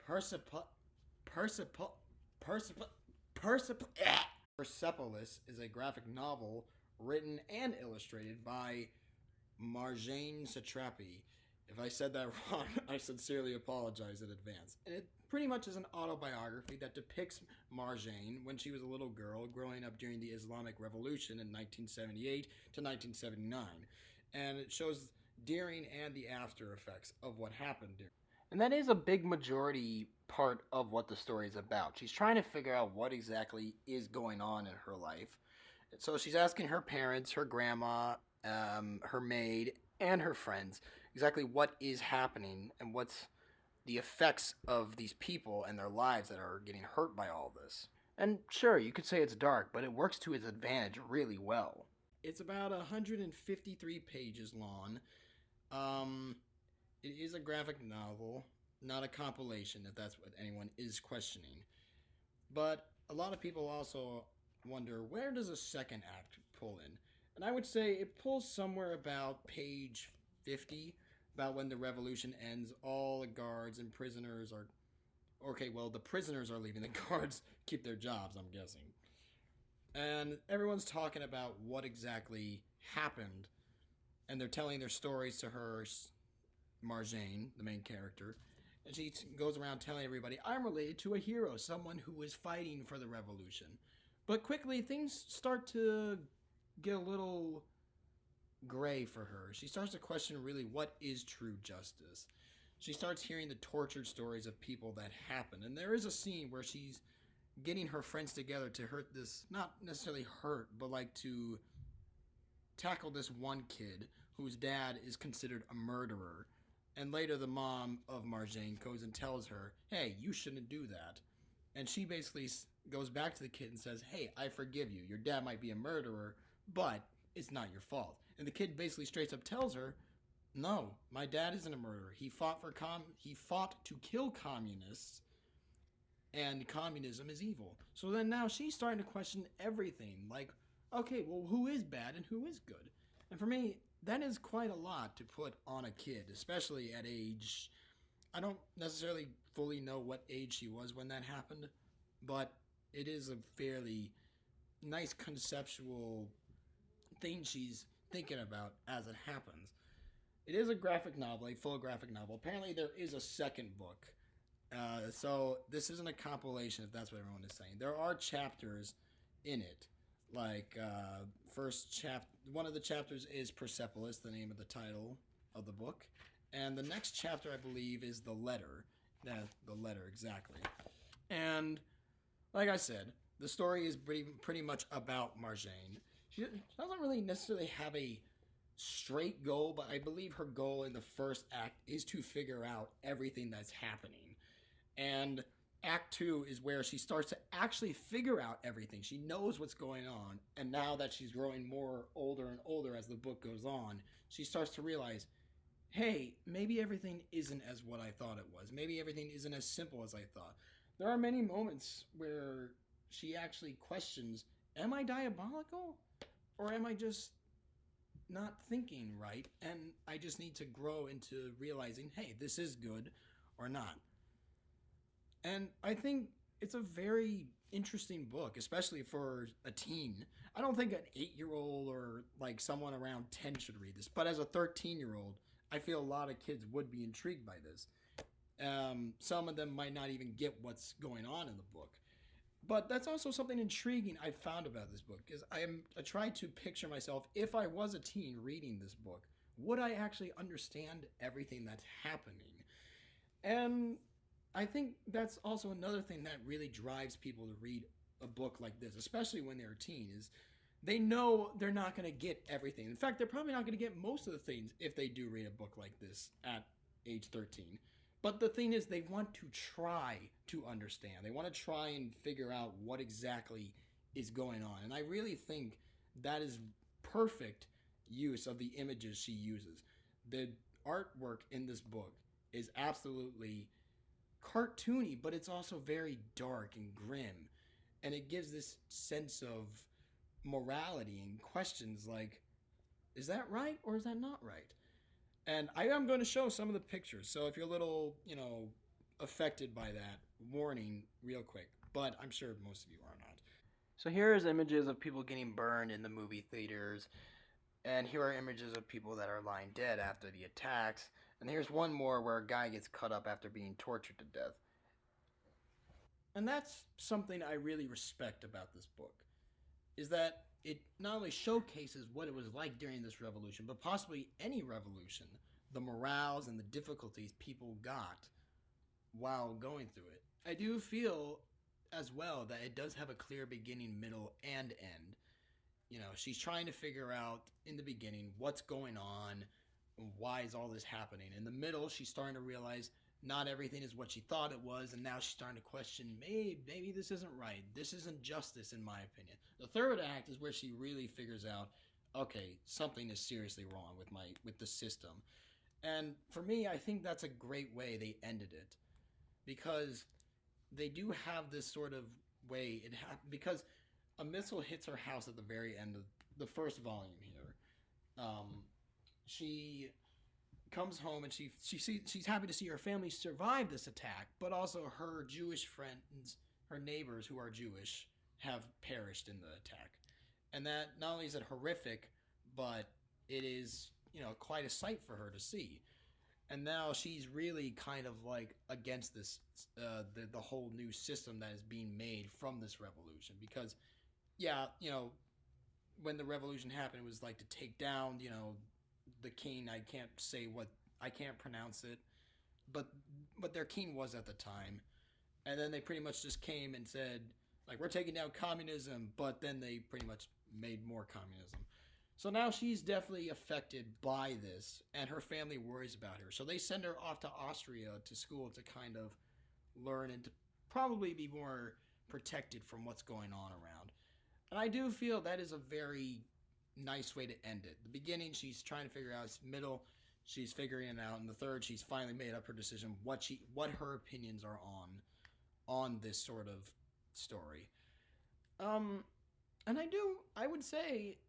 Persepo- Persepo- Persepolis is a graphic novel written and illustrated by Marjane Satrapi. If I said that wrong, I sincerely apologize in advance. And it pretty much is an autobiography that depicts Marjane when she was a little girl growing up during the Islamic Revolution in 1978 to 1979. And it shows during and the after effects of what happened during. And that is a big majority part of what the story is about. She's trying to figure out what exactly is going on in her life. So she's asking her parents, her grandma, her maid, and her friends exactly what is happening and what's the effects of these people and their lives that are getting hurt by all this. And sure, you could say it's dark, but it works to its advantage really well. It's about 153 pages long. Um, it is a graphic novel, not a compilation, if that's what anyone is questioning. But a lot of people also wonder, where does a second act pull in? And I would say it pulls somewhere about page 50, about when the revolution ends. All the guards and prisoners are. Okay, well, the prisoners are leaving. The guards keep their jobs, I'm guessing. And everyone's talking about what exactly happened. And they're telling their stories to her, Marjane, the main character. And she goes around telling everybody, I'm related to a hero, someone who is fighting for the revolution. But quickly, things start to get a little gray for her. She starts to question really what is true justice. She starts hearing the tortured stories of people that happen. And there is a scene where she's getting her friends together to hurt this, not necessarily hurt, but like to tackle this one kid whose dad is considered a murderer. And later, the mom of Marjane goes and tells her, hey, you shouldn't do that. And she basically goes back to the kid and says, hey, I forgive you. Your dad might be a murderer, but it's not your fault. And the kid basically straight up tells her, no, my dad isn't a murderer. He fought to kill communists, and communism is evil. So then now she's starting to question everything. Like, okay, well, who is bad and who is good? And for me, that is quite a lot to put on a kid, especially at age. I don't necessarily fully know what age she was when that happened, but it is a fairly nice conceptual thing she's thinking about as it happens. It is a graphic novel, a full graphic novel. Apparently, there is a second book. So this isn't a compilation, if that's what everyone is saying. There are chapters in it. Like one of the chapters is Persepolis, the name of the title of the book, and the next chapter I believe is the letter. The letter exactly. And like I said, the story is pretty much about Marjane. She doesn't really necessarily have a straight goal, but I believe her goal in the first act is to figure out everything that's happening. And Act 2 is where she starts to actually figure out everything. She knows what's going on. And now that she's growing more older and older as the book goes on, she starts to realize, hey, maybe everything isn't as what I thought it was. Maybe everything isn't as simple as I thought. There are many moments where she actually questions, am I diabolical? Or am I just not thinking right? And I just need to grow into realizing, hey, this is good or not. And I think it's a very interesting book, especially for a teen. I don't think an 8-year-old or like someone around 10 should read this, but as a 13-year-old, I feel a lot of kids would be intrigued by this. Some of them might not even get what's going on in the book. But that's also something intriguing I found about this book, because I try to picture myself, if I was a teen reading this book, would I actually understand everything that's happening? And I think that's also another thing that really drives people to read a book like this, especially when they're a teen, is they know they're not going to get everything. In fact, they're probably not going to get most of the things if they do read a book like this at age 13. But the thing is, they want to try to understand. They want to try and figure out what exactly is going on. And I really think that is perfect use of the images she uses. The artwork in this book is absolutely cartoony, but it's also very dark and grim. And it gives this sense of morality and questions like, is that right or is that not right? And I am going to show some of the pictures. So if you're a little, affected by that warning real quick, but I'm sure most of you are not. So here is images of people getting burned in the movie theaters, and here are images of people that are lying dead after the attacks. And here's one more where a guy gets cut up after being tortured to death. And that's something I really respect about this book, is that it not only showcases what it was like during this revolution, but possibly any revolution, the morals and the difficulties people got while going through it. I do feel as well that it does have a clear beginning, middle, and end. You know, she's trying to figure out in the beginning what's going on, why is all this happening. In the middle, she's starting to realize not everything is what she thought it was, and now she's starting to question, maybe this isn't right. This isn't justice, in my opinion. The third act is where she really figures out, okay, something is seriously wrong with the system. And for me, I think that's a great way they ended it, because they do have this sort of way because a missile hits her house at the very end of the first volume here. She comes home and she's happy to see her family survive this attack, but also her Jewish friends, her neighbors who are Jewish, have perished in the attack. And that not only is it horrific, but it is, quite a sight for her to see. And now she's really kind of like against this, the whole new system that is being made from this revolution. Because, yeah, when the revolution happened, it was like to take down, the king. I can't pronounce it, but their king was at the time. And then they pretty much just came and said, like, we're taking down communism, but then they pretty much made more communism. So now she's definitely affected by this, and her family worries about her. So they send her off to Austria to school to kind of learn and to probably be more protected from what's going on around. And I do feel that is a very nice way to end it. The beginning, she's trying to figure out. Middle, she's figuring it out. And the third, she's finally made up her decision what her opinions are on this sort of story. And I would say,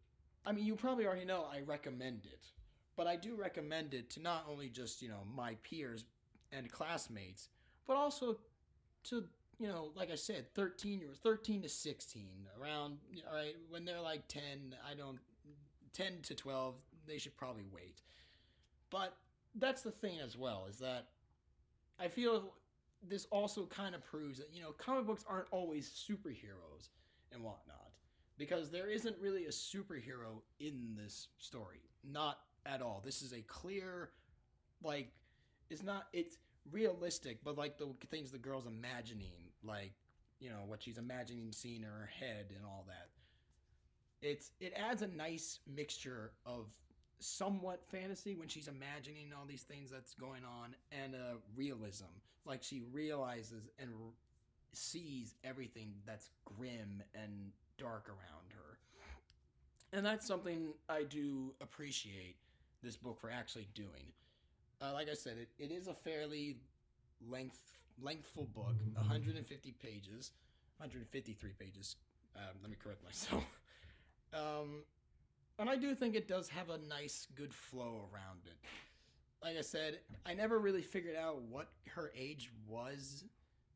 I mean, you probably already know I recommend it, but I do recommend it to not only just, my peers and classmates, but also to, like I said, 13 to 16, around, all right, when they're like 10 to 12, they should probably wait. But that's the thing as well, is that I feel this also kind of proves that, comic books aren't always superheroes and whatnot. Because there isn't really a superhero in this story. Not at all. This is a clear, like, it's realistic, but like the things the girl's imagining, like, what she's imagining seeing in her head and all that. It adds a nice mixture of somewhat fantasy when she's imagining all these things that's going on, and realism. Like, she realizes and sees everything that's grim and dark around her. And that's something I do appreciate this book for actually doing. Like I said, it is a fairly lengthful book, 150 pages, 153 pages. Let me correct myself. And I do think it does have a nice, good flow around it. Like I said, I never really figured out what her age was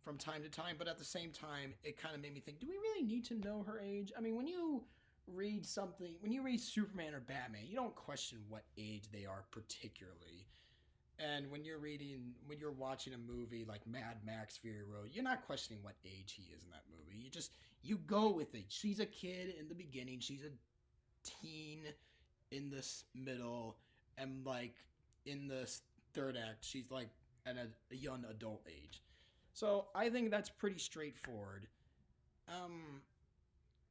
from time to time, but at the same time, it kind of made me think, do we really need to know her age? I mean, when you read Superman or Batman, you don't question what age they are particularly. And when you're watching a movie like Mad Max Fury Road, you're not questioning what age he is in that movie. You go with it. She's a kid in the beginning. She's a teen in the middle. And like in the third act, she's like at a young adult age. So I think that's pretty straightforward.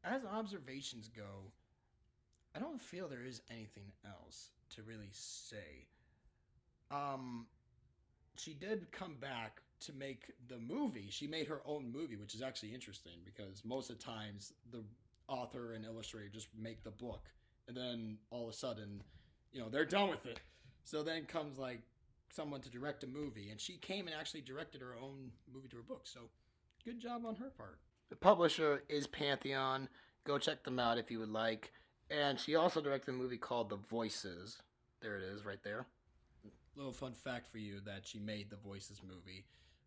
As observations go, I don't feel there is anything else to really say. She did come back to make the movie. She made her own movie, which is actually interesting because most of the times the author and illustrator just make the book, and then all of a sudden, they're done with it. So then comes like someone to direct a movie, and she came and actually directed her own movie to her book. So good job on her part. The publisher is Pantheon. Go check them out if you would like. And she also directed a movie called The Voices. There it is, right there. Little fun fact for you that she made the Voices movie.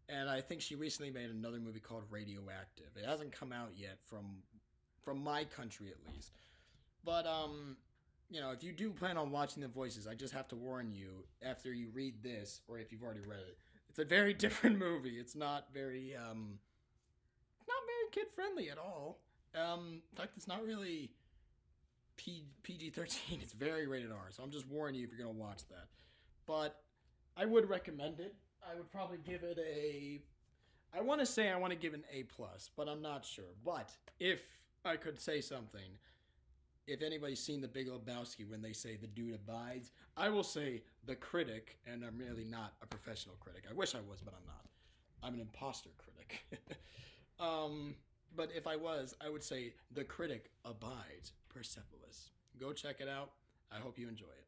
And I think she recently made another movie called Radioactive. It hasn't come out yet from my country at least. But if you do plan on watching The Voices, I just have to warn you after you read this, or if you've already read it, it's a very different movie. It's not very kid friendly at all. In fact, it's not really PG-13. It's very rated R. So I'm just warning you if you're gonna watch that. But I would recommend it. I would probably give it a. I want to give it an A plus, but I'm not sure. But if I could say something, if anybody's seen The Big Lebowski, when they say the dude abides, I will say the critic, and I'm really not a professional critic. I wish I was, but I'm not. I'm an imposter critic. But if I was, I would say the critic abides Persepolis. Go check it out. I hope you enjoy it.